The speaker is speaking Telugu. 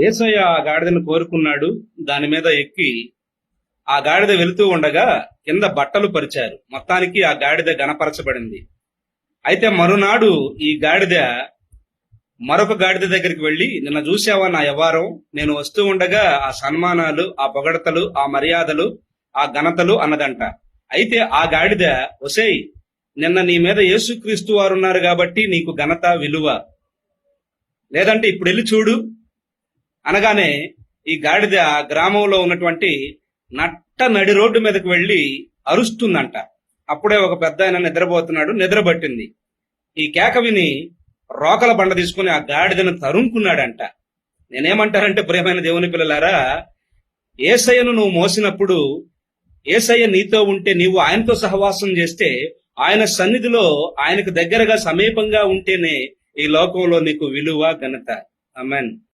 యేసయ్య ఆ గాడిదను కోరుకున్నాడు. దాని మీద ఎక్కి ఆ గాడిద వెళుతూ ఉండగా కింద బట్టలు పరిచారు. మొత్తానికి ఆ గాడిద గణపరచబడింది. అయితే మరునాడు ఈ గాడిద మరొక గాడిద దగ్గరికి వెళ్లి, నిన్న చూసావా నా వ్యవహారం, నేను వస్తూ ఉండగా ఆ సన్మానాలు, ఆ పొగడతలు, ఆ మర్యాదలు, ఆ ఘనతలు అన్నదంట. అయితే ఆ గాడిద, ఒసేయ్, నిన్న నీ మీద యేసుక్రీస్తు వారు ఉన్నారు కాబట్టి నీకు ఘనత విలువ, లేదంటే ఇప్పుడు వెళ్ళి చూడు అనగానే ఈ గాడిద గ్రామంలో ఉన్నటువంటి నట్ట నడి రోడ్డు మీదకి వెళ్లి అరుస్తుందంట. అప్పుడే ఒక పెద్ద ఆయన నిద్రపోతున్నాడు, నిద్రపట్టింది. ఈ కేక విని రోకల బండ తీసుకుని ఆ గాడిదను తరుముకున్నాడంట. నేనేమంటానంటే, ప్రియమైన దేవుని పిల్లలారా, ఏసయ్యను నువ్వు మోసినప్పుడు, ఏసయ్య నీతో ఉంటే, నీవు ఆయనతో సహవాసం చేస్తే, ఆయన సన్నిధిలో ఆయనకు దగ్గరగా సమీపంగా ఉంటేనే ఈ లోకంలో నీకు విలువ, ఘనత. ఆమేన్.